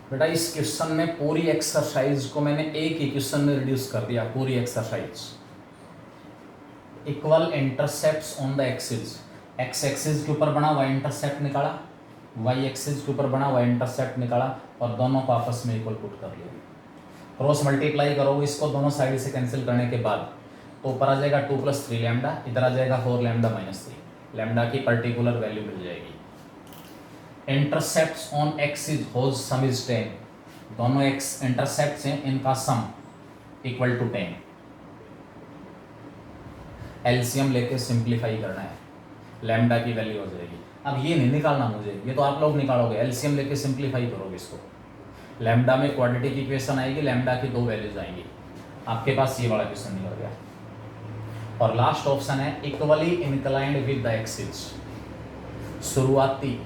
बेटा इस क्वेश्चन में पूरी एक्सरसाइज को मैंने एक ही क्वेश्चन में रिड्यूस कर दिया, पूरी exercise. Equal intercepts on the axis, x axis के ऊपर बना वाई इंटरसेप्ट निकाला, वाई एक्सिस के ऊपर बना वाई इंटरसेप्ट निकाला और दोनों को आपस में इक्वल पुट कर लिया। क्रॉस मल्टीप्लाई करोगे इसको दोनों साइड से कैंसिल करने के बाद तो ऊपर आ जाएगा 2 + 3 लैम्डा, इधर आ जाएगा 4 लैम्डा माइनस 3 लैम्डा की पर्टिकुलर वैल्यू मिल जाएगी। Intercepts on axis whose sum is 10, दोनों एक्स इंटरसेप्ट्स हैं, इनका सम इक्वल टू 10। एलसीएम लेके सिंप्लीफाई करना है, लैम्डा की वैल्यू हो जाएगी। अब ये नहीं निकालना मुझे, ये तो आप लोग निकालोगे, एलसीएम लेके सिंप्लीफाई करोगे इसको। लैम्डा में क्वाड्रेटिक इक्वेशन आएगी, लैम्डा की 2 वैल्यूज आएंगी, आपके पास ये वाला क्वेश्चन निकल गया। और लास्ट ऑप्शन है equally inclined with the axis. शुरुआती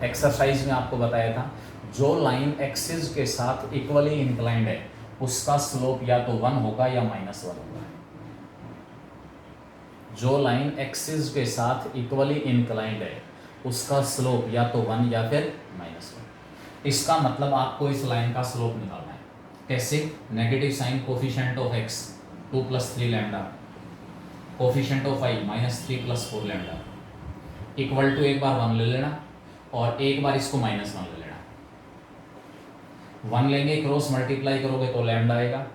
एक्सरसाइज में आपको बताया था जो लाइन एक्सिस के साथ इक्वली इंक्लाइंड है उसका स्लोप या तो 1 होगा या -1 होगा। जो लाइन एक्सिस के साथ इक्वली इंक्लाइंड है उसका स्लोप या तो 1 या फिर -1। इसका मतलब आपको इस लाइन का स्लोप निकालना है। कैसे? Negative sign coefficient of x 2 + 3 लैम्डा, कोफिशिएंट ऑफ y -3 + 4 लैम्डा, इक्वल टू एक बार 1 ले लेना और एक बार इसको -1 ले लेना। 1 लेंगे क्रॉस मल्टीप्लाई करोगे तो लैम्डा आएगा,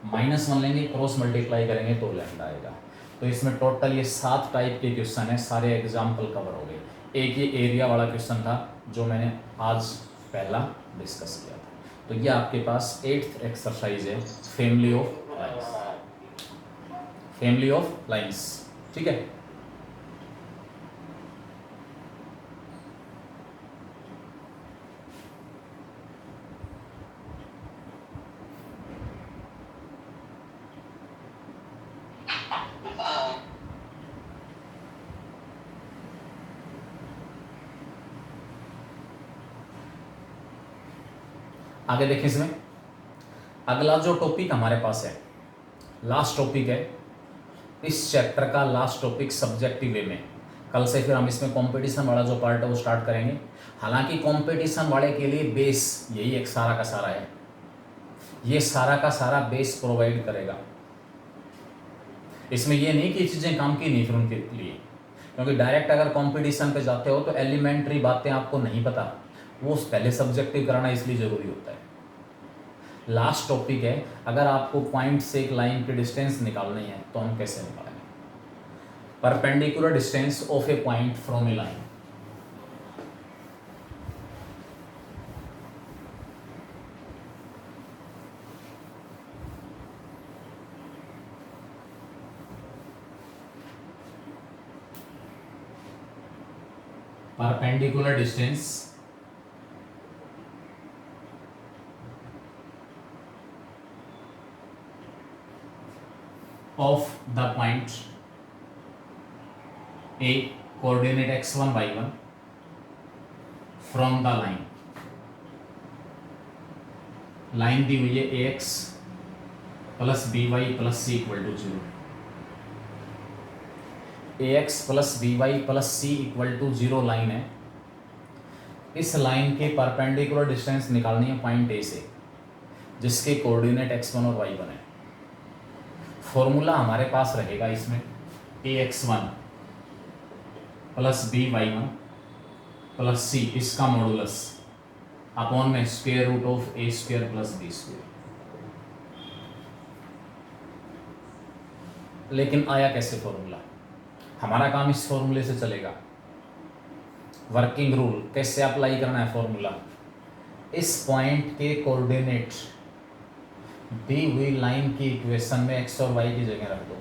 -1 लेंगे क्रॉस मल्टीप्लाई करेंगे तो लैम्डा आएगा। तो इसमें टोटल ये 7 टाइप के क्वेश्चन है, सारे एग्जाम्पल कवर हो गए। एक ये एरिया वाला क्वेश्चन था जो मैंने आज पहला डिस्कस किया था। तो ये आपके पास 8th एक्सरसाइज है, family of lines, family of lines. ठीक है, आगे देखें। इसमें अगला जो टॉपिक हमारे पास है, लास्ट टॉपिक है इस चैप्टर का, लास्ट टॉपिक सब्जेक्टिव वे में। कल से फिर हम इसमें कंपटीशन वाला जो पार्ट है वो स्टार्ट करेंगे। हालांकि कंपटीशन वाले के लिए बेस यही एक सारा का सारा है, ये सारा का सारा बेस प्रोवाइड करेगा। इसमें ये नहीं कि चीज़ें काम की नहीं फिर उनके लिए, क्योंकि डायरेक्ट अगर कंपटीशन पे जाते हो तो एलिमेंट्री बातें आपको नहीं पता, वो पहले सब्जेक्टिव कराना इसलिए ज़रूरी होता है। लास्ट टॉपिक है, अगर आपको पॉइंट से एक लाइन की डिस्टेंस निकालनी है तो हम कैसे निकालेंगे? Perpendicular distance of A point from A line. Perpendicular distance of the point A, coordinate x1 y1 from the line, line दी हुई है ax + by + c = 0, ax + by + c = 0 line है। इस लाइन के परपेंडिकुलर डिस्टेंस निकालनी है point A से जिसके कोऑर्डिनेट x1 और y1 है। फॉर्मूला हमारे पास रहेगा इसमें ax1 + by1 + c, इसका मॉडुलस अपॉन में √(a² + b²। लेकिन आया कैसे फॉर्मूला? हमारा काम इस फॉर्मूले से चलेगा। वर्किंग रूल कैसे अप्लाई करना है फॉर्मूला? इस पॉइंट के कोऑर्डिनेट दी हुई लाइन की इक्वेशन में x और y की जगह रख दो।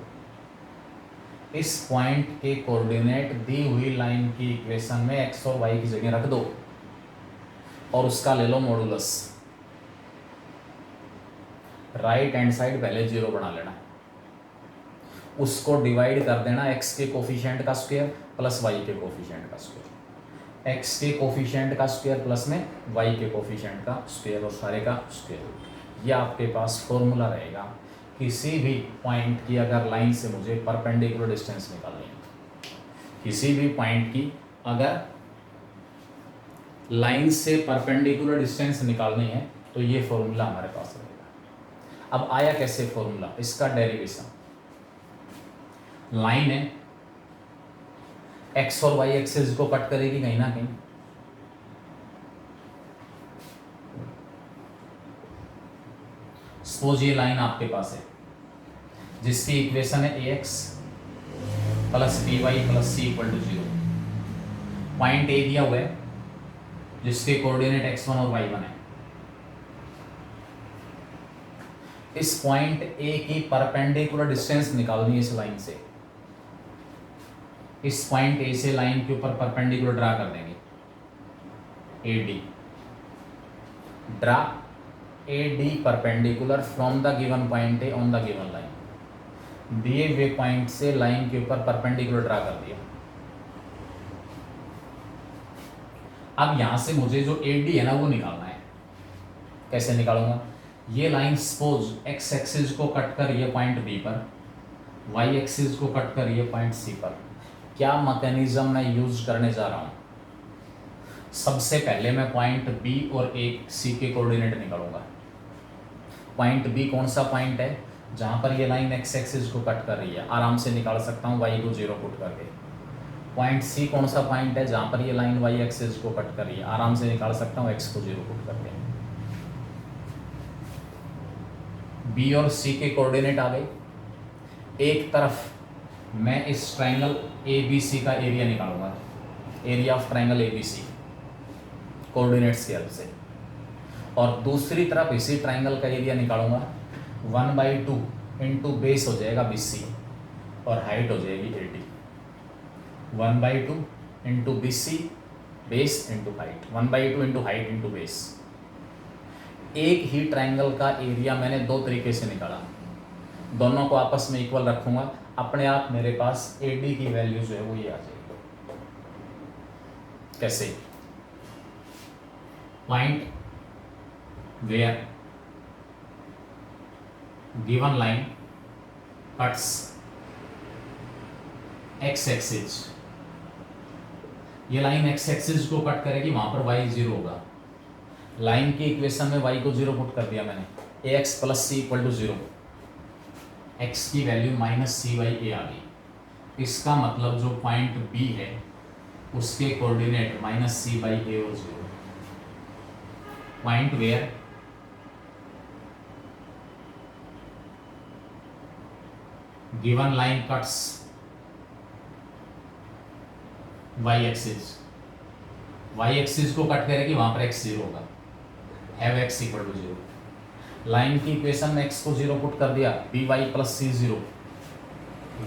इस पॉइंट के कोऑर्डिनेट दी हुई लाइन की इक्वेशन में x और y की जगह रख दो और उसका ले लो मॉडुलस। राइट हैंड साइड पहले 0 बना लेना, उसको डिवाइड कर देना x के कोफिशिएंट का स्क्वायर + y के कोफिशिएंट का स्क्वायर, x के कोफिशिएंट का स्क्वायर प्लस में y के कोफिशिएंट का स्क्वायर और सारे का स्क्वायर। यह आपके पास फॉर्मूला रहेगा किसी भी पॉइंट की अगर लाइन से मुझे परपेंडिकुलर डिस्टेंस निकालनी है, किसी भी पॉइंट की अगर लाइन से परपेंडिकुलर डिस्टेंस निकालनी है तो ये फॉर्मूला हमारे पास रहेगा। अब आया कैसे फॉर्मूला, इसका डेरिवेशन, लाइन है एक्स और वाई एक्सिस को कट करेगी कहीं ना कहीं, सपोज ये लाइन आपके पास है जिसकी इक्वेशन है A X plus B Y plus C equal to 0। Point A दिया हुआ है जिसके कोऑर्डिनेट x1 और y1 है। इस पॉइंट ए की परपेंडिकुलर डिस्टेंस निकालनी है इस लाइन से। इस पॉइंट ए से लाइन के ऊपर परपेंडिकुलर ड्रा कर देंगे, A D, draw A D perpendicular from the given point A on the given line. दिए हुए पॉइंट से लाइन के ऊपर परपेंडिकुलर ड्रा कर दिया। अब यहां से मुझे जो ए डी है ना वो निकालना है। कैसे निकालूंगा, ये लाइन सपोज एक्स एक्सिस को कट कर ये पॉइंट बी पर, वाई एक्सिस को कट कर ये पॉइंट सी पर। क्या मैकेनिज्म मैं यूज करने जा रहा हूं, सबसे पहले मैं पॉइंट बी और ए सी के कोऑर्डिनेट निकालूंगा। पॉइंट बी कौन सा पॉइंट है, जहां पर ये लाइन एक्स एक्सिस को कट कर रही है, आराम से निकाल सकता हूं वाई को 0 पुट करके। पॉइंट सी कौन सा पॉइंट है, जहां पर ये लाइन वाई एक्सिस को कट कर रही है, आराम से निकाल सकता हूं एक्स को 0 पुट करके। बी और सी के कोऑर्डिनेट आ गए। एक तरफ मैं इस ट्राइंगल ए बी सी का एरिया निकालूंगा, area of triangle A B C coordinates की हेल्प से, और दूसरी तरफ इसी ट्राइंगल का एरिया निकालूंगा 1/2 इंटू बेस हो जाएगा बी सी और हाइट हो जाएगी 80। 1/2 into B C base into height, 1/2 into height into base. एक ही ट्राइंगल का एरिया मैंने दो तरीके से निकाला, दोनों को आपस में इक्वल रखूंगा, अपने आप मेरे पास ए डी की वैल्यू जो है वो ये आ जाएगी। कैसे, point where given line cuts x axis, ये लाइन एक्स एक्सिस को कट करेगी, वहां पर y 0 होगा। लाइन की इक्वेशन में y को 0 पुट कर दिया मैंने, ax plus C equal to 0, x की वैल्यू माइनस सी बाई ए आ गई। इसका मतलब जो पॉइंट B है उसके coordinate minus C by A और 0। Point where given line cuts y axis को कट करेगी, वहां पर x 0 होगा, have x equal to 0। Line की इक्वेशन में x को 0 पुट कर दिया, B Y plus C 0,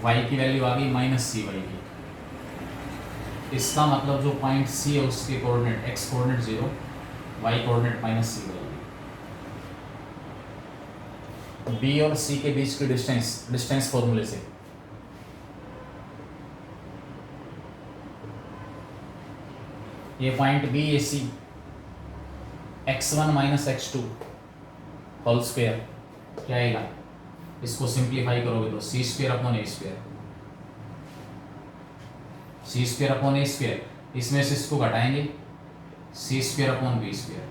y की वैल्यू आ गई माइनस सी वाई की। इसका मतलब जो पॉइंट C है उसके coordinate x coordinate 0, y coordinate minus C Y. B और C के बीच की डिस्टेंस फॉर्मूले से ये point B A C x1 minus x2 whole square क्या आएगा, इसको सिंप्लीफाई करोगे तो C square upon A square, C square upon A square, इसमें से इसको घटाएंगे C square upon B square,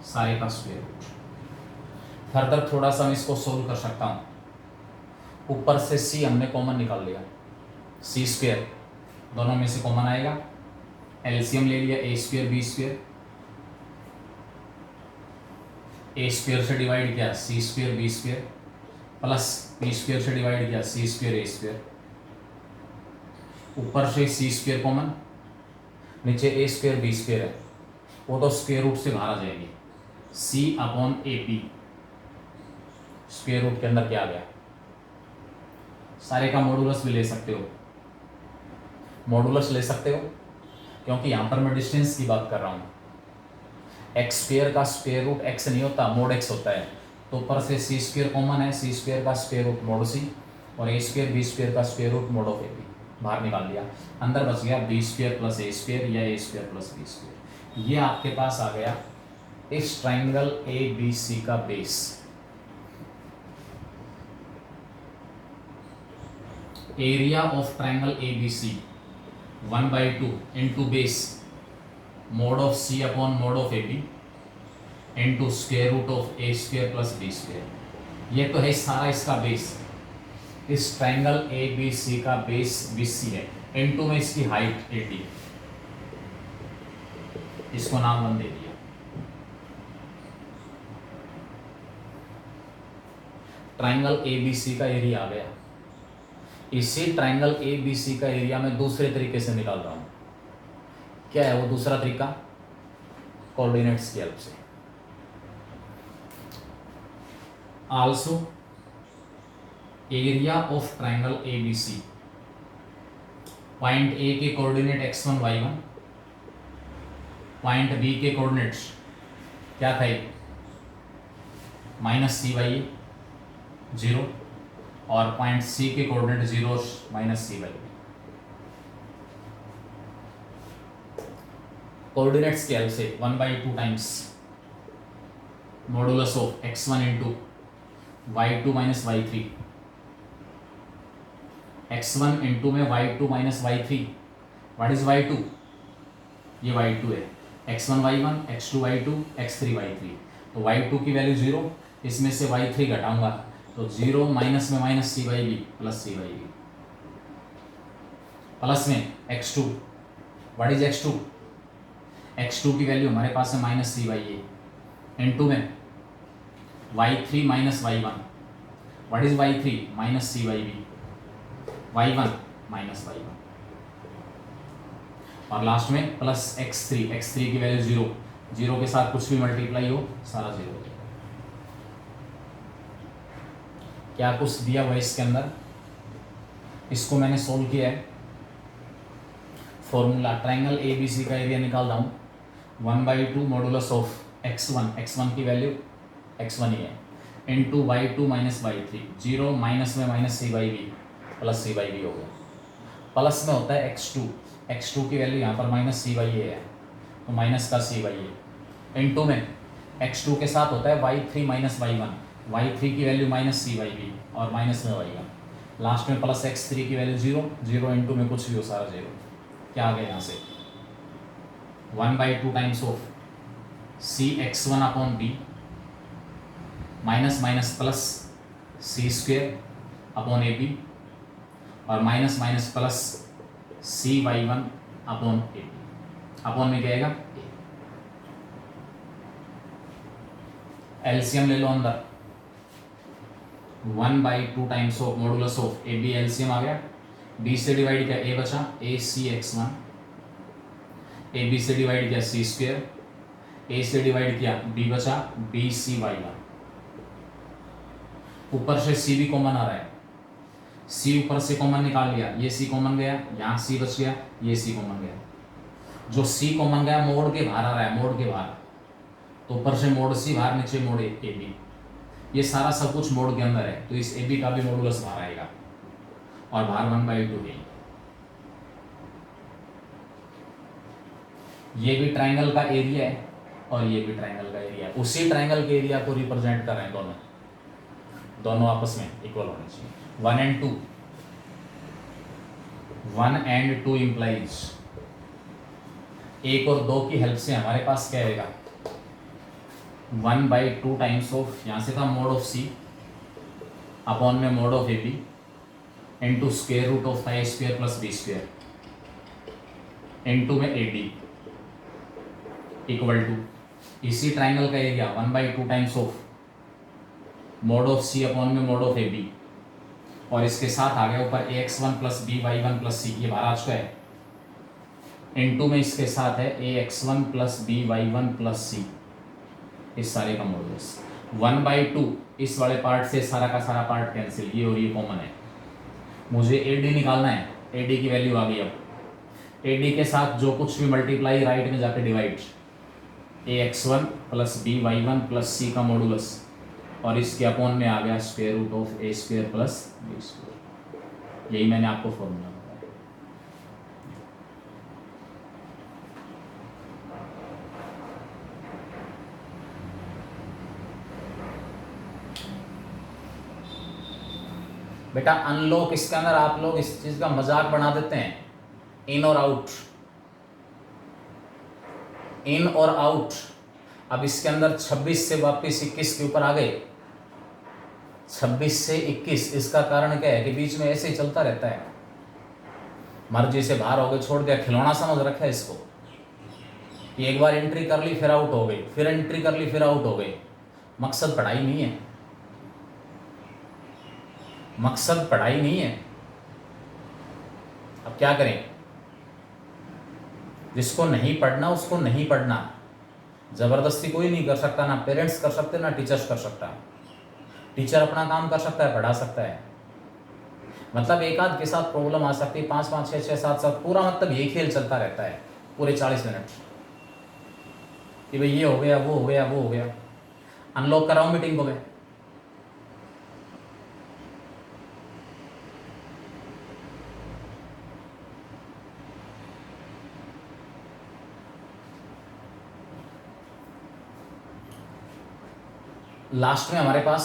सारे का स्क्वायर रूट। फर्दर थोड़ा सा मैं इसको सोल्व कर सकता हूँ, ऊपर से सी हमने कॉमन निकाल लिया, सी स्क्वायर दोनों में से कॉमन आएगा, एलसीएम ले लिया A square B square, A square से डिवाइड किया C square B square, plus B square से डिवाइड किया सी स्क्वायर ए स्क्वायर, ऊपर से सी स्क्वायर कॉमन, नीचे ए स्क्वायर बी स्क्वायर है, वो तो स्क्वायर रूट से बाहर आ जाएगी, C upon A P square root के अंदर क्या आ गया, सारे का मॉडुलस भी ले सकते हो, मॉडुलस ले सकते हो क्योंकि यहाँ पर मैं डिस्टेंस की बात कर रहा हूँ। एक्स स्क्वायर का स्क्वायर रूट एक्स नहीं होता, मोड एक्स होता है, तो ऊपर से सी स्क्वायर कॉमन है, सी स्क्वायर का स्क्वायर रूट मोड सी, और ए स्क्वायर बी स्क्वायर का square root mod of A B, बाहर निकाल दिया, अंदर बच गया B square plus A square या A square plus B square. ये आपके पास आ गया इस ट्राइंगल ए बी सी का base. Area of triangle A B C 1/2 into base mod of C upon mod of A B into square root of A square plus B square. ये तो है सारा इसका बेस, इस triangle A B C का base BC है, into में इसकी हाइट 80, इसको नाम 1 दे दिया। ट्रायंगल ABC का एरिया आ गया। इसी ट्रायंगल ABC का एरिया मैं दूसरे तरीके से निकाल रहा हूं। क्या है वो दूसरा तरीका? कोऑर्डिनेट्स की हेल्प से। Also area of triangle ABC, point A के coordinate x1 y1, point B के कोऑर्डिनेट्स क्या थे? -c/a 0, और पॉइंट सी के कोऑर्डिनेट 0 -c/a। कोऑर्डिनेट्स की हेल्प से 1/2 times modulus of x1 into y2 minus y3, x1 into में y2 minus y3। What is y2? ये y2 है, x1 y1, x2 y2, x3 y3। तो y2 की वैल्यू 0, इसमें से y3 घटाऊंगा तो 0 माइनस में -c/b प्लस c/b, प्लस में x2। What is x2? x2 की वैल्यू हमारे पास है -c/a, इनटू में y3 minus y1। What is y3? -c/b, y1 minus y1, और लास्ट में प्लस x3 की वैल्यू 0 के साथ कुछ भी मल्टीप्लाई हो सारा 0 हो जाएगा। क्या कुछ दिया हुआ इसके अंदर? इसको मैंने सोल्व किया है। फॉर्मूला ट्रायंगल ABC का एरिया निकाल रहा हूँ, 1/2 मॉडुलस ऑफ x1 की वैल्यू x1 ही है, into y2 minus y3, 0 minus में -c/b प्लस c/b हो गया, प्लस में होता है x2 की वैल्यू यहाँ पर -c/a है तो माइनस का c/a, इंटू में x2 के साथ होता है y3 माइनस y3 की वैल्यू -c/b और माइनस में y1, लास्ट में प्लस x3 की वैल्यू 0 इंटू में कुछ भी हो सारा 0। क्या आ गया यहाँ से? 1/2 times of cx1 upon b minus minus plus c² upon ab और minus minus plus cy1 upon ab, upon में क्या आएगा? एलसीएम ले लो अंदर, 1/2 times of modulus of A B, LCM आ गया, b से डिवाइड किया a बचा acx1, ab से डिवाइड किया c², a से डिवाइड किया b बचा bcy1, ऊपर से c भी कॉमन आ रहा है, c ऊपर से कॉमन निकाल लिया, ये c कॉमन गया, यहाँ c बच गया, ये c कॉमन गया, जो c कॉमन गया मोड़ के बाहर आ रहा है, मोड़ के बाहर, तो ऊपर से मोड़ c बाहर, नीचे मोड़ ए बी, ये सारा सब कुछ मोड़ के अंदर है, तो इस ए बी का भी मॉडुलस बाहर आएगा और बाहर 1/2 है। ये भी ट्रायंगल का एरिया है और ये भी ट्रायंगल का एरिया है, उसी ट्रायंगल के एरिया को रिप्रेजेंट कर रहे हैं दोनों आपस में इक्वल होने चाहिए। 1 एंड 2 इंप्लाइज 1 और 2 की हेल्प से हमारे पास क्या आएगा? 1/2 टाइम्स ऑफ, यहाँ से था मोड ऑफ सी अपॉन में mod of A B into square root of a² plus b² into में ए डी इक्वल टू इसी ट्राइंगल का area 1/2 times of mod of C upon में मोड ऑफ ए बी, और इसके साथ आ गया ऊपर ax1 प्लस by1 प्लस सी, ये बाहर आ चुका है, इंटू में इसके साथ है ax1 प्लस by1 प्लस सी, इस सारे का मॉडुलस 1/2। इस वाले पार्ट से सारा का सारा पार्ट कैंसिल, ये और ये कॉमन है, मुझे AD निकालना है, AD की वैल्यू आ गई। अब AD के साथ जो कुछ भी मल्टीप्लाई राइट में जाके divide, ax1 plus by1 plus सी का मॉडुलस, और इसके अपॉन में आ गया square root of a² plus b²। यही मैंने आपको फॉर्मूला बताया। बेटा अनलॉक इसके अंदर आप लोग इस चीज का मजाक बना देते हैं, इन और आउट। इन और आउट। अब इसके अंदर 26 से वापस 21 के ऊपर आ गए, 26 से 21। इसका कारण क्या है कि बीच में ऐसे ही चलता रहता है, मर्जी से बाहर हो गए, छोड़ दिया, खिलौना समझ रखा है इसको कि एक बार एंट्री कर ली फिर आउट हो गई, फिर एंट्री कर ली फिर आउट हो गई। मकसद पढ़ाई नहीं है, मकसद पढ़ाई नहीं है। अब क्या करें, जिसको नहीं पढ़ना उसको नहीं पढ़ना, जबरदस्ती कोई नहीं कर सकता, ना पेरेंट्स कर सकते ना टीचर्स कर सकता। टीचर अपना काम कर सकता है, पढ़ा सकता है, मतलब एक आध के साथ प्रॉब्लम आ सकती है, 5 5 6 6 7 7, पूरा मतलब ये खेल चलता रहता है पूरे 40 मिनट कि भाई ये हो गया वो हो गया वो हो गया। अनलॉक कराओ मीटिंग को गए, लास्ट में हमारे पास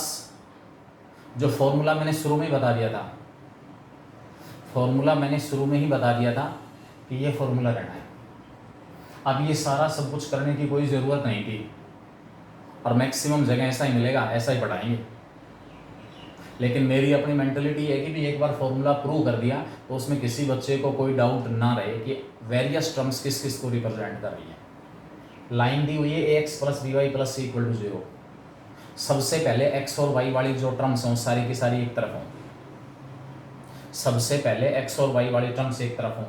जो फॉर्मूला मैंने शुरू में ही बता दिया था, फॉर्मूला मैंने शुरू में ही बता दिया था कि ये फॉर्मूला रहना है। अब ये सारा सब कुछ करने की कोई ज़रूरत नहीं थी, और मैक्सिमम जगह ऐसा ही मिलेगा, ऐसा ही पढ़ाएंगे। लेकिन मेरी अपनी मेंटलिटी है कि भी एक बार फॉर्मूला प्रूव कर दिया तो उसमें किसी बच्चे को कोई डाउट ना रहे कि वेरियस टर्म्स किस किस को रिप्रेजेंट कर रही है। लाइन दी हुई है ax + by + c = 0। सबसे पहले x और y वाली जो टर्म्स हों सारी की सारी एक तरफ हों, सबसे पहले x और y वाली टर्म्स एक तरफ हों,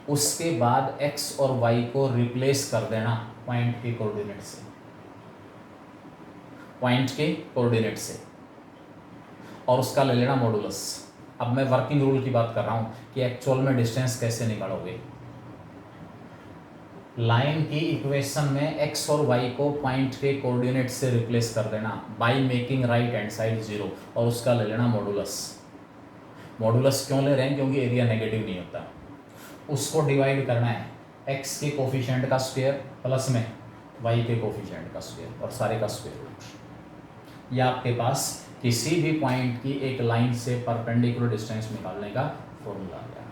उसके बाद x और y को रिप्लेस कर देना पॉइंट के कोऑर्डिनेट से, पॉइंट के कोऑर्डिनेट से, और उसका ले लेना मॉडुलस। अब मैं वर्किंग रूल की बात कर रहा हूं कि एक्चुअल में डिस्टेंस कैसे निकालोगे। लाइन की इक्वेशन में x और y को पॉइंट के कोऑर्डिनेट से रिप्लेस कर देना by making right hand side 0, और उसका ले लेना मॉडुलस। मॉडुलस क्यों ले रहे हैं, क्योंकि एरिया नेगेटिव नहीं होता। उसको डिवाइड करना है x के कोफिशिएंट का स्क्वायर प्लस में y के कोफिशिएंट का स्क्वायर, और सारे का स्क्वायर रूट। यह आपके पास किसी भी पॉइंट की एक लाइन से परपेंडिकुलर डिस्टेंस निकालने का फॉर्मूला आ गया।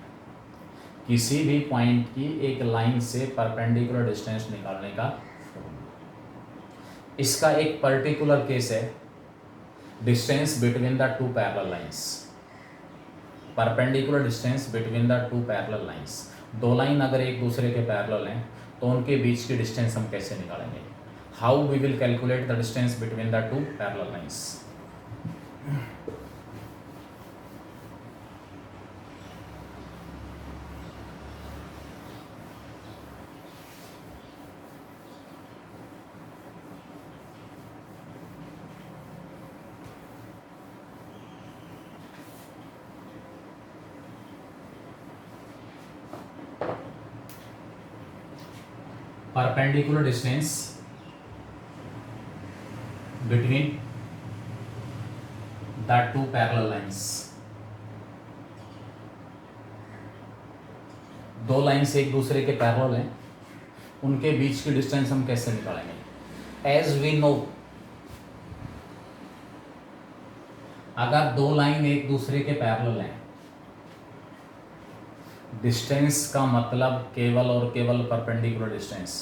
किसी भी पॉइंट की एक लाइन से परपेंडिकुलर डिस्टेंस निकालने का फॉर्मूला। इसका एक पर्टिकुलर केस है, distance between the two parallel lines, perpendicular distance between the two parallel lines. दो लाइन अगर एक दूसरे के पैरेलल हैं तो उनके बीच की डिस्टेंस हम कैसे निकालेंगे, how we will calculate the distance between the two parallel lines. Perpendicular distance between the two parallel lines। दो लाइन्स एक दूसरे के पैरेलल हैं, उनके बीच की डिस्टेंस हम कैसे निकालेंगे। एज वी नो, अगर दो लाइन एक दूसरे के पैरेलल हैं, डिस्टेंस का मतलब केवल और केवल परपेंडिकुलर डिस्टेंस,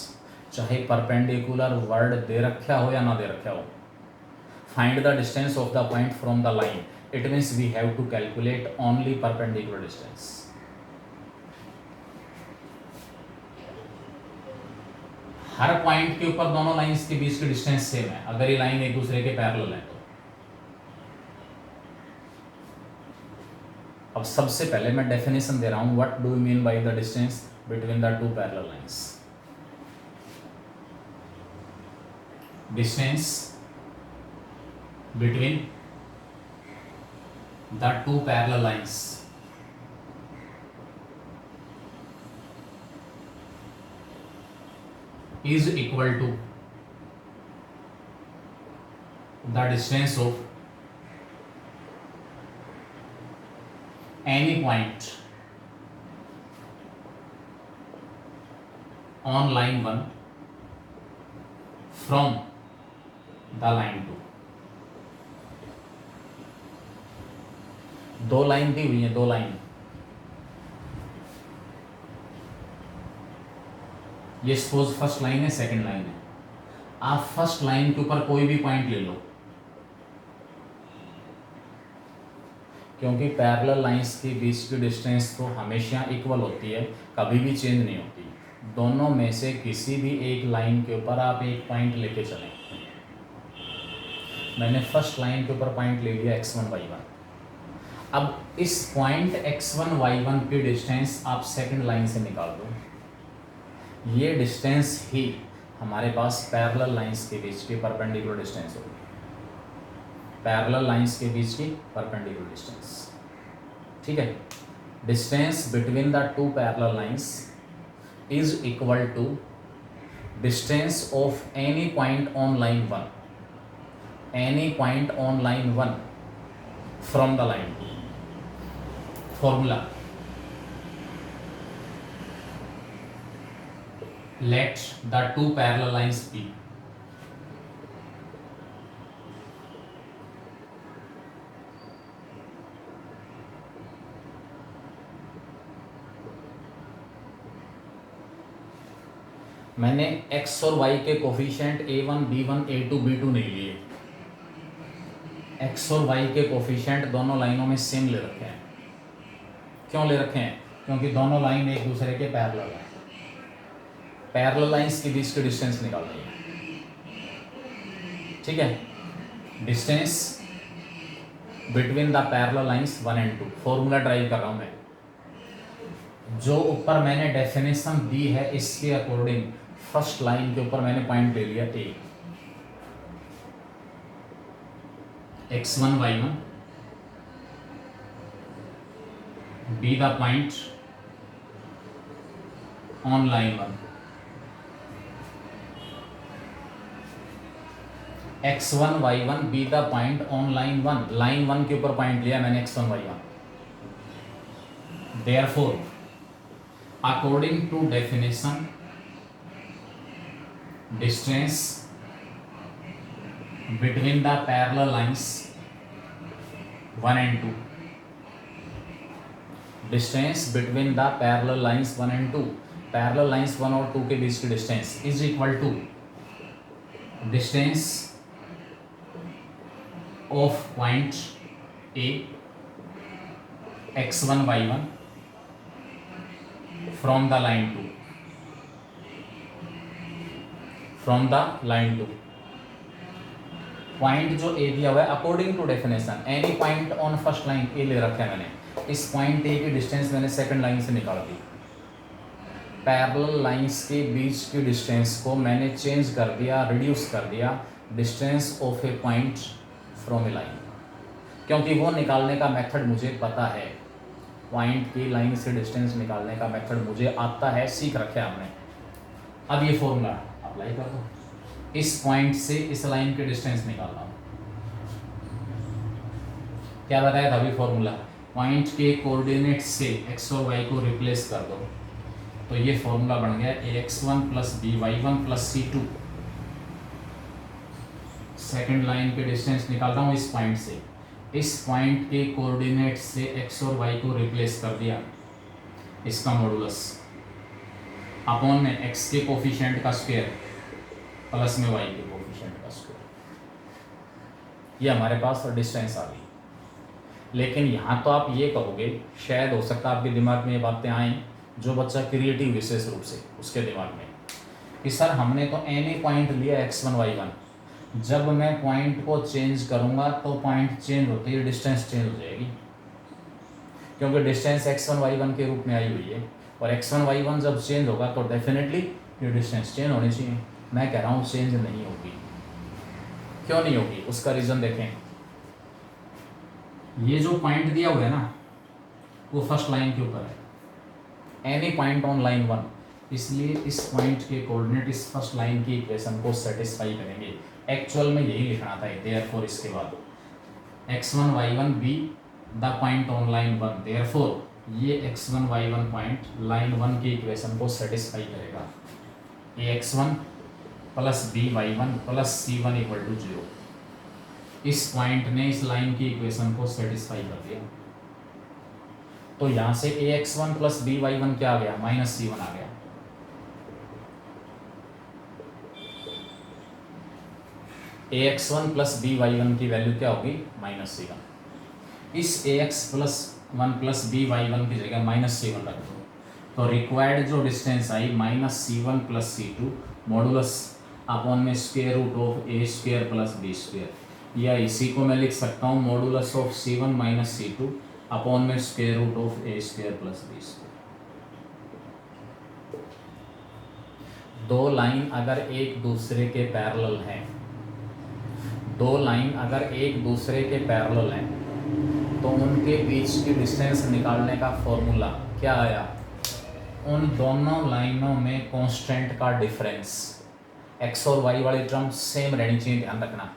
चाहे परपेंडिकुलर वर्ड दे रखा हो या ना दे रखा हो। Find the distance of the point from the line, it means we have to calculate only perpendicular distance. हर पॉइंट के ऊपर दोनों लाइंस के बीच की डिस्टेंस सेम है अगर ये लाइन एक दूसरे के पैरेलल है तो। अब सबसे पहले मैं डेफिनेशन दे रहा हूं, what do you mean by the distance between the two parallel lines. Distance between the two parallel lines is equal to the distance of any point on line 1 from the line 2। दो line दी हुई है, दो line, ये suppose first line है, second line है। आप first line के ऊपर कोई भी पॉइंट ले लो, क्योंकि पैरेलल लाइंस के बीच की डिस्टेंस तो हमेशा इक्वल होती है, कभी भी चेंज नहीं होती। दोनों में से किसी भी एक लाइन के ऊपर आप एक पॉइंट लेके चलें। मैंने फर्स्ट लाइन के ऊपर पॉइंट ले लिया x1 y1। अब इस पॉइंट x1 y1 की डिस्टेंस आप सेकंड लाइन से निकाल दो। ये डिस्टेंस ही हमारे पास पैरेलल लाइंस के बीच की परपेंडिकुलर डिस्टेंस होगी। पैरेलल लाइंस के बीच की परपेंडिकुलर डिस्टेंस, ठीक है। Distance between the two parallel lines is equal to distance of any point on line 1, any point on line 1 from the line 2। Formula, let the two parallel lines be मैंने x और y के coefficient a1 b1 a2 b2 नहीं लिए। x और y के coefficient दोनों लाइनों में सेम ले रखे हैं। क्यों ले रखे हैं? क्योंकि दोनों लाइन एक दूसरे के पैरेलल हैं। पैरेलल लाइंस के बीच की डिस्टेंस निकालनी है, ठीक है। Distance between the parallel lines 1 and 2, formula drive कर रहा हूं मैं। जो ऊपर मैंने डेफिनेशन दी है इसके अकॉर्डिंग फर्स्ट लाइन के ऊपर मैंने पॉइंट ले लिया a, x1 y1 be the point on line 1, x1 y1 be the point on line 1, line 1 के ऊपर पॉइंट लिया मैंने x1 y1। therefore according to definition distance between the parallel lines 1 and 2, distance between the parallel lines 1 and 2, parallel lines 1 और 2 के बीच की distance is equal to distance of point A x1 y1 from the line 2, from the line 2। Point जो A दिया हुआ है according to definition, any point on first line A ले रखा है मैंने। इस पॉइंट ए की डिस्टेंस मैंने सेकंड लाइन से निकाल दी। पैरेलल लाइंस के बीच की डिस्टेंस को मैंने चेंज कर दिया, रिड्यूस कर दिया, distance of A point from A line, क्योंकि वो निकालने का मेथड मुझे पता है। पॉइंट की लाइन से डिस्टेंस निकालने का मेथड मुझे आता है, सीख रखे हमने। अब ये फॉर्मूला अप्लाई कर दो, इस पॉइंट से इस लाइन की डिस्टेंस निकाल रहा हूँ। क्या बताया था अभी फॉर्मूला? पॉइंट के कोऑर्डिनेट से x और y को रिप्लेस कर दो, तो ये फॉर्मूला बन गया ax1 plus by1 plus c2। Second line के डिस्टेंस निकाल रहा हूँ इस पॉइंट से, इस पॉइंट के कोऑर्डिनेट से x और y को रिप्लेस कर दिया, इसका मॉडुलस अपॉन में x के कोफिशिएंट का स्क्वायर प्लस में y के कोफिशिएंट का स्क्वायर। ये हमारे पास डिस्टेंस आ गई। लेकिन यहाँ तो आप ये कहोगे, शायद हो सकता है आपके दिमाग में ये बातें आएँ, जो बच्चा क्रिएटिव विशेष रूप से उसके दिमाग में, कि सर हमने तो एनी पॉइंट लिया x1 y1, जब मैं पॉइंट को चेंज करूँगा तो पॉइंट चेंज होते ही डिस्टेंस चेंज हो जाएगी, क्योंकि डिस्टेंस x1 y1 के रूप में आई हुई है, और x1 y1 जब चेंज होगा तो डेफिनेटली ये डिस्टेंस चेंज होनी चाहिए। मैं कह रहा हूँ चेंज नहीं होगी। क्यों नहीं होगी? उसका रीज़न देखें। ये जो पॉइंट दिया हुआ है ना, वो फर्स्ट लाइन के ऊपर है, एनी पॉइंट ऑन लाइन 1, इसलिए इस पॉइंट के कोऑर्डिनेट इस फर्स्ट लाइन की इक्वेशन को सेटिस्फाई करेंगे। एक्चुअल में यही लिखना था, देयरफॉर इसके बाद x1 y1 be the point on line 1, therefore ये x1 y1 पॉइंट लाइन 1 की इक्वेशन को सेटिस्फाई करेगा। ax1 plus by1 plus c1 equal to 0। इस पॉइंट ने इस लाइन की इक्वेशन को सेटिस्फाई कर दिया, तो यहाँ से ax1 प्लस by1 क्या आ गया? माइनस c1 आ गया। A X one plus B Y one की वैल्यू क्या होगी माइनस सी वन। इस A X plus one plus B Y one की जगह माइनस सी वन रख दो, तो रिक्वायर्ड जो डिस्टेंस आई minus C one plus C two modulus upon में square root of A square plus B square, या इसी को मैं लिख सकता हूँ modulus of C one minus C two upon में square root of A square plus B square. दो लाइन अगर एक दूसरे के पैरेलल हैं, दो लाइन अगर एक दूसरे के पैरेलल हैं, तो उनके बीच की डिस्टेंस निकालने का फॉर्मूला क्या आया, उन दोनों लाइनों में कांस्टेंट का डिफरेंस, एक्स और वाई वाली टर्म सेम रहनी चाहिए, ध्यान रखना।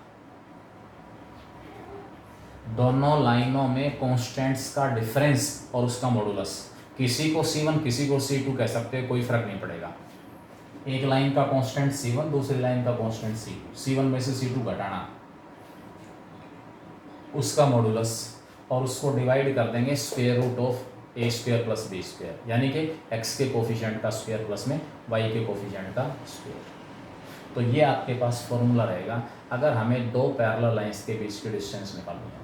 दोनों लाइनों में कांस्टेंट्स का डिफरेंस और उसका मॉडुलस, किसी को C1 किसी को C2 कह सकते हैं, कोई फर्क नहीं पड़ेगा। एक लाइन का कांस्टेंट C1 दूसरी लाइन का कांस्टेंट C2, C1 में से C2 घटाना, उसका मॉडुलस, और उसको डिवाइड कर देंगे square root of A square plus B square, यानी कि x के कोफिशिएंट का स्क्वायर प्लस में y के कोफिशिएंट का स्क्वायर। तो ये आपके पास फॉर्मूला रहेगा अगर हमें दो पैरेलल लाइंस के बीच की डिस्टेंस निकालनी है।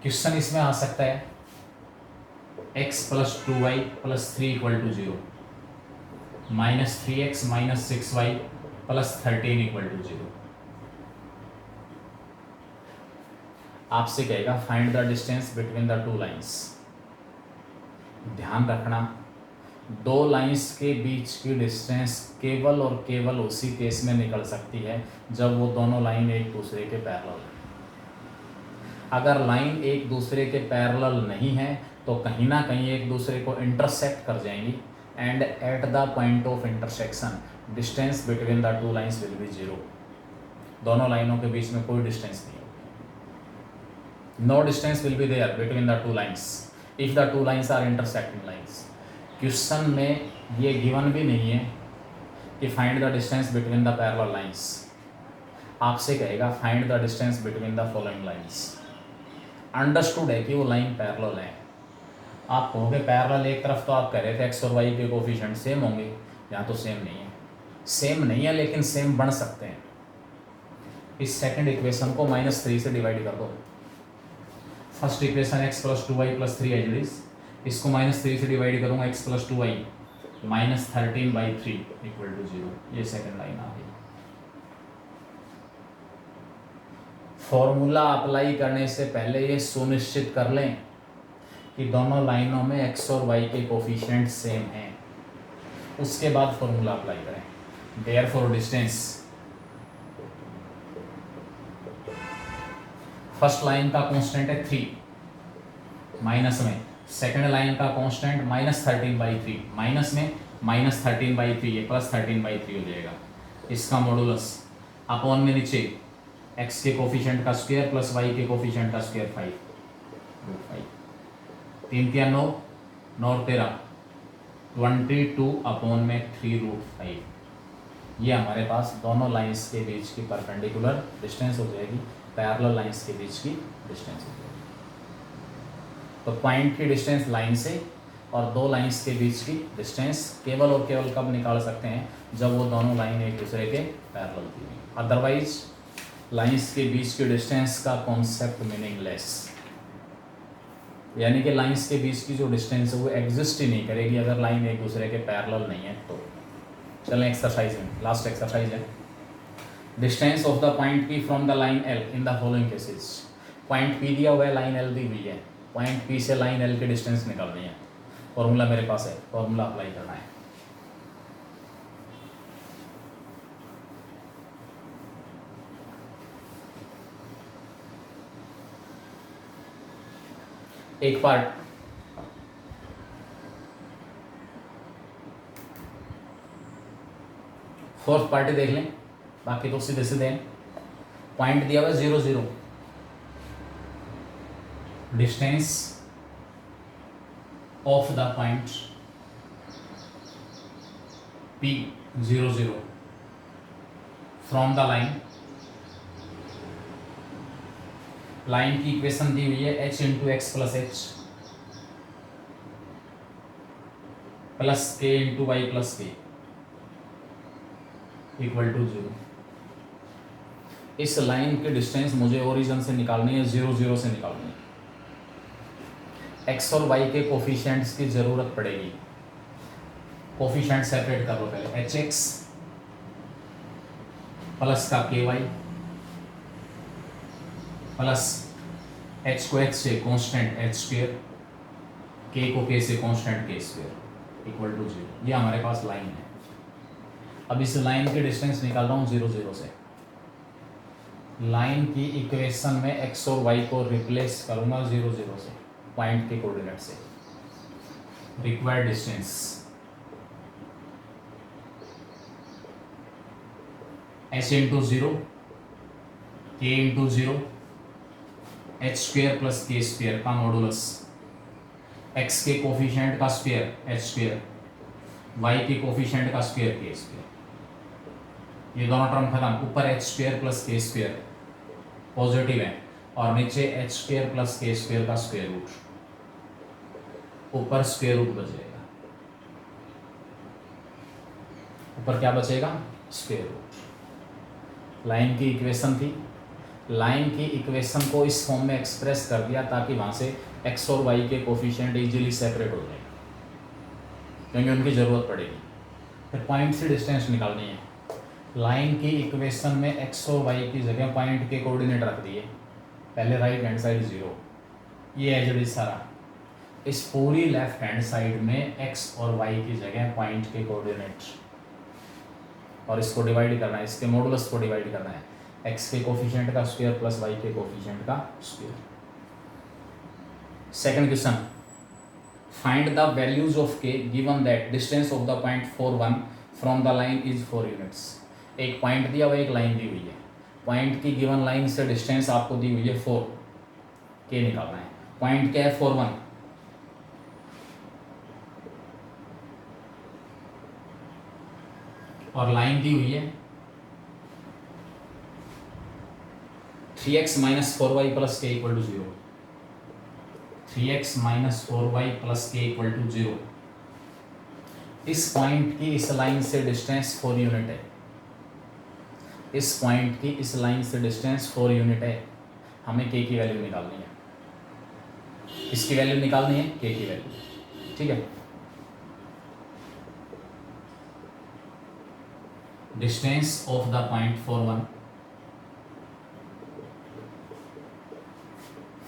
क्वेश्चन इसमें आ सकता है x plus 2y plus 3 equal to 0, minus 3x minus 6y plus 13 equal to 0। आपसे कहेगा find the distance between the two lines. ध्यान रखना, दो लाइंस के बीच की डिस्टेंस केवल और केवल उसी केस में निकल सकती है जब वो दोनों लाइन एक दूसरे के पैरेलल है। अगर लाइन एक दूसरे के पैरेलल नहीं है तो कहीं ना कहीं एक दूसरे को इंटरसेक्ट कर जाएंगी, and at the point of intersection distance between the two lines will be 0। दोनों लाइनों के बीच में कोई डिस्टेंस नहीं होगी। No distance will be there between the two lines if the two lines are intersecting lines. Question में ये given भी नहीं है कि find the distance between the parallel lines, आपसे कहेगा find the distance between the following lines. Understood है कि वो लाइन पैरेलल है। आप कहोगे पैरेलल, एक तरफ तो आप कह रहे थे एक्स और वाई के कोफिशिएंट सेम होंगे, यहाँ तो सेम नहीं है। सेम नहीं है लेकिन सेम बन सकते हैं। इस सेकंड इक्वेशन को -3 से डिवाइड कर दो। First equation x plus 2y plus 3 as it is, इसको -3 से डिवाइड करूँगा, x plus 2y minus 13/3 equal to 0। ये सेकंड लाइन आ गई। फॉर्मूला अप्लाई करने से पहले ये सुनिश्चित कर लें कि दोनों लाइनों में x और y के कोफिशिएंट सेम हैं, उसके बाद फॉर्मूला अप्लाई करें। देयरफॉर डिस्टेंस, फर्स्ट लाइन का कांस्टेंट है 3, माइनस में सेकंड लाइन का कांस्टेंट -13/3, माइनस में -13/3, ये +13/3 हो जाएगा। इसका मॉडुलस अपॉन में नीचे x के कोफिशिएंट का स्क्वायर प्लस y के कोफिशिएंट का स्क्वायर 5 3 3 9 9 13 22 अपॉन में 3√5। ये हमारे पास दोनों लाइंस के बीच की परपेंडिकुलर डिस्टेंस हो जाएगी, पैरेलल लाइंस के बीच की डिस्टेंस हो जाएगी। तो पॉइंट की डिस्टेंस लाइन से और दो लाइंस के बीच की डिस्टेंस केवल और केवल कब निकाल सकते हैं, जब वो दोनों लाइन एक दूसरे के पैरेलल थी। अदरवाइज लाइंस के बीच की डिस्टेंस का कॉन्सेप्ट मीनिंगलेस, यानी कि लाइंस के बीच की जो डिस्टेंस है वो एग्जिस्ट ही नहीं करेगी अगर लाइन एक दूसरे के पैरेलल नहीं है। तो चलें एक्सरसाइज में, लास्ट एक्सरसाइज है। Distance of the point P from the line L in the following cases. Point P दिया हुआ है, लाइन L दी हुई है, पॉइंट P से लाइन L की डिस्टेंस निकालनी है। फॉर्मूला मेरे पास है, फॉर्मूला अप्लाई करना है। एक पार्ट फोर्थ पार्टी देख लें, बाकी तो सीधे सीधे हैं। पॉइंट दिया हुआ है 0 0, distance of the point P 0 0 from the line की इक्वेशन दी हुई है h into x plus h plus के into Y plus K equal to 0। इस लाइन की डिस्टेंस मुझे ओरिजिन से निकालनी है, 0 0 से निकालनी है। एक्स और वाई के कोफिशिएंट्स की ज़रूरत पड़ेगी। कोफिशिएंट सेपरेट कर लो पहले, एच एक्स प्लस का के वाई प्लस एच को एक्स से कॉन्स्टेंट एच स्क्वेयर, के को के से कॉन्स्टेंट के स्क्वेयर इक्वल टू 0। ये हमारे पास लाइन है। अब इस लाइन की डिस्टेंस निकाल रहा हूँ 0 0 से। लाइन की इक्वेशन में एक्स और वाई को रिप्लेस करूंगा 0 0 से, पॉइंट के कोऑर्डिनेट से। Required distance H into 0 K into 0 H square plus K square का मॉडुलस, एक्स के कोफिशिएंट का स्क्वेयर एच स्क्वेयर, वाई के कोफिशिएंट का स्क्वेयर के स्क्वेयर। ये दोनों टर्म खत्म। ऊपर H square plus K square positive है और नीचे H square plus K square का स्क्वेयर रूट, ऊपर स्क्वेयर रूट बचेगा। ऊपर क्या बचेगा? Square root. लाइन की इक्वेशन थी, लाइन की इक्वेशन को इस फॉर्म में एक्सप्रेस कर दिया ताकि वहां से एक्स और वाई के कोफिशिएंट इजीली सेपरेट हो जाए, क्योंकि उनकी ज़रूरत पड़ेगी। फिर पॉइंट से डिस्टेंस निकालनी है। लाइन की इक्वेशन में एक्स और वाई की जगह पॉइंट के कोऑर्डिनेट रख दिए। पहले राइट हैंड साइड 0, ये एज इट इज सारा। इस पूरी लेफ्ट हैंड साइड में एक्स और वाई की जगह पॉइंट के कोऑर्डिनेट, और इसको डिवाइड करना है, इसके मॉडुलस को डिवाइड करना है, एक्स के कोफिशिएंट का स्क्वायर प्लस वाई के कोफिशिएंट का square. Second question, find the values of K given that distance of the point 4 1 from the line is 4 units. एक पॉइंट दिया हुआ, एक लाइन दी हुई है। पॉइंट की गिवन लाइन से डिस्टेंस आपको दी हुई है 4, के निकालना है। पॉइंट क्या है? 4 1। और लाइन दी हुई है 3x minus 4y plus K equal to 0। 3x minus 4y plus K equal to 0। इस पॉइंट की इस लाइन से डिस्टेंस 4 यूनिट है। इस पॉइंट की इस लाइन से डिस्टेंस 4 यूनिट है। हमें के की वैल्यू निकालनी है। किसकी वैल्यू निकालनी है? के की वैल्यू। ठीक है, distance of the point 4 1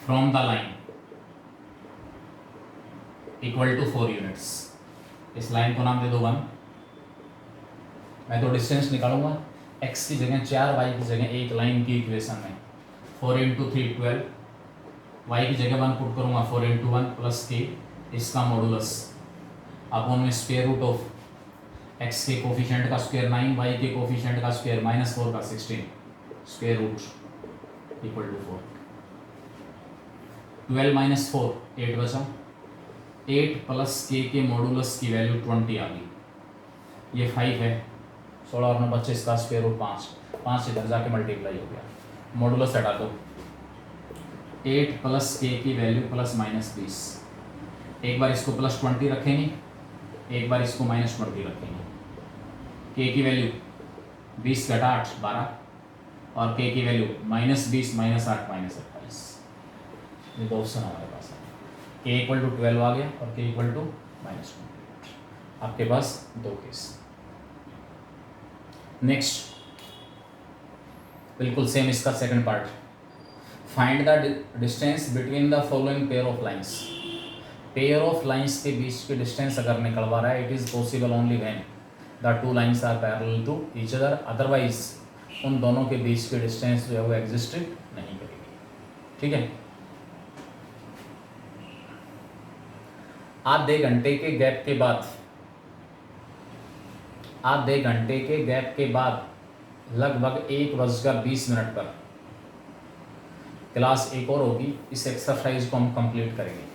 from the line equal to 4 units. इस लाइन को नाम दे दो 1। मैं तो डिस्टेंस निकालूंगा, x की जगह 4, y की जगह 1 लाइन की इक्वेशन में 4 इंटू 3 12, y की जगह 1 पुट करूंगा 4 इंटू 1 प्लस के, इसका मॉडुलस अपॉन में स्क्वायर रूट ऑफ x के कोफिशिएंट का स्क्वायर 9, y के कोफिशिएंट का स्क्वायर -4 का 16, square root equal to 4। 12 minus 4 8 बचा। 8 प्लस के मॉडुलस की वैल्यू 20 आ गई। ये 5 है। 16 और 9 25 का स्क्वायर रूट 5, 5 इधर जाके मल्टीप्लाई हो गया। मॉडुलस हटा दो। 8 प्लस के की वैल्यू प्लस माइनस 20। एक बार इसको प्लस 20 रखेंगे, एक बार इसको माइनस 20 रखेंगे। के की वैल्यू 20 घटा 8 12, और के की वैल्यू -20 -8 -28। ये दो ऑप्शन हमारे पास है। के इक्वल टू 12 आ गया और के इक्वल टू -20। आपके पास दो केस। नेक्स्ट, बिल्कुल सेम इसका second part. Find the distance between the following pair of lines. Pair of lines के बीच की डिस्टेंस अगर निकलवा रहा है, it is possible only when the two lines are parallel to each other, otherwise उन दोनों के बीच की डिस्टेंस जो है वो एग्जिस्ट नहीं करेगी। ठीक है, आधे घंटे के गैप के बाद, आधे घंटे के गैप के बाद लगभग 1:20 पर क्लास एक और होगी। इस एक्सरसाइज को हम कंप्लीट करेंगे।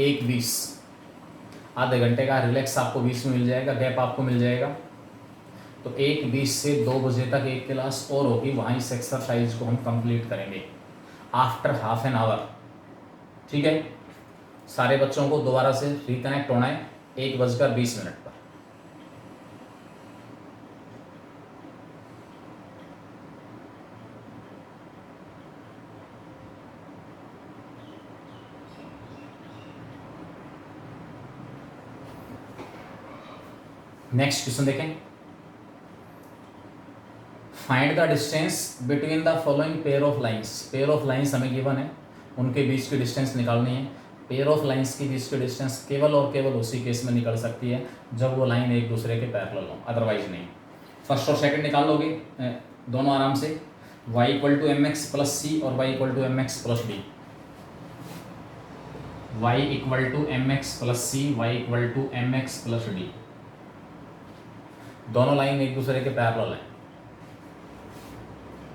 1:20, आधे घंटे का रिलैक्स आपको बीच में मिल जाएगा, गैप आपको मिल जाएगा। तो 1:20 से 2 बजे तक एक क्लास और होगी, वहाँ इस एक्सरसाइज को हम कंप्लीट करेंगे आफ्टर हाफ एन आवर। ठीक है, सारे बच्चों को दोबारा से रिकनेक्ट होना है 1:20 पर। नेक्स्ट क्वेश्चन देखें, find the distance between the following pair of lines. Pair of lines हमें गिवन है, उनके बीच की डिस्टेंस निकालनी है। पेयर ऑफ लाइंस की बीच की डिस्टेंस केवल और केवल उसी केस में निकल सकती है जब वो लाइन एक दूसरे के पैरेलल हो, अदरवाइज नहीं। फर्स्ट और सेकंड निकाल लोगे दोनों आराम से, y equal to M X plus C और y equal to M X plus D. y equal to M X plus C, y equal to M X plus D. दोनों line एक दूसरे के पैरेलल है।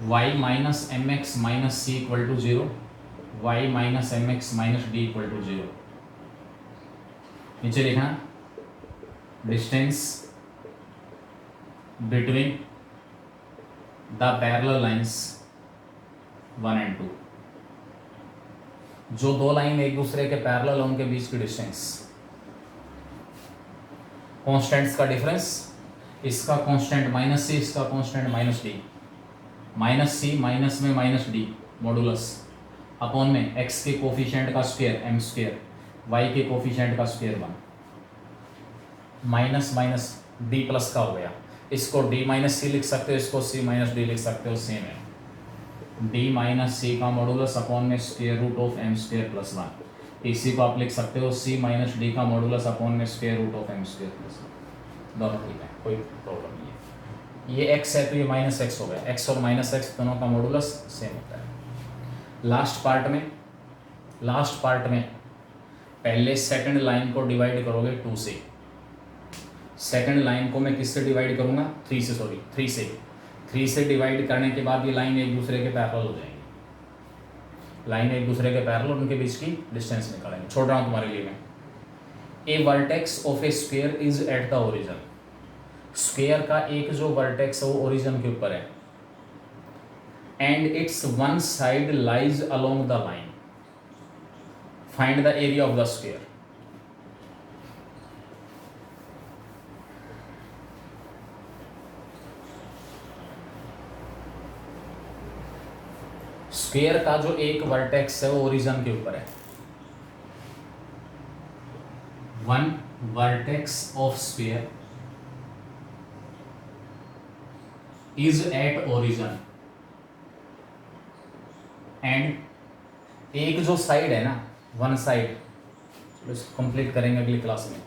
y minus M X minus C equal to zero, y minus M X minus D equal to zero. नीचे लिखना distance between the parallel lines 1 and 2। जो दो line एक दूसरे के पैरेलल उनके बीच की डिस्टेंस। कॉन्स्टेंट्स का डिफरेंस, इसका कांस्टेंट माइनस सी, इसका कांस्टेंट माइनस डी। माइनस सी माइनस में माइनस डी मॉडुलस अपॉन में एक्स के कोफिशिएंट का स्क्वायर एम स्क्वायर, वाई के कोफिशिएंट का square 1। Minus minus D plus का हो गया, इसको डी माइनस सी लिख सकते हो, इसको सी माइनस डी लिख सकते हो, सेम है। डी माइनस सी का मॉडुलस अपॉन में square root of M square plus 1। इसी को आप लिख सकते हो सी माइनस डी का मॉडुलस अपॉन में square root of M square plus 1। दोनों ठीक है, कोई प्रॉब्लम नहीं है। ये एक्स है तो ये माइनस एक्स हो गया, एक्स और माइनस एक्स दोनों का मॉडुलस सेम होता है। लास्ट पार्ट में पहले सेकंड लाइन को डिवाइड करोगे 2 से। सेकंड लाइन को मैं किससे डिवाइड करूंगा, 3 से डिवाइड करने के बाद ये लाइन एक दूसरे के पैरेलल हो जाएंगी। लाइन एक दूसरे के पैरेलल, उनके बीच की डिस्टेंस निकालेंगे। छोड़ रहा हूं तुम्हारे लिए मैं। A vertex of A square is at the origin. Square का एक जो वर्टेक्स है वो ओरिजिन के ऊपर है, and it's one side lies along the line. Find the area of the square. Square का जो एक वर्टेक्स है वो ओरिजिन के ऊपर है। One vertex of square is at origin, and एक जो साइड है ना, वन साइड, इसको कंप्लीट करेंगे अगली क्लास में।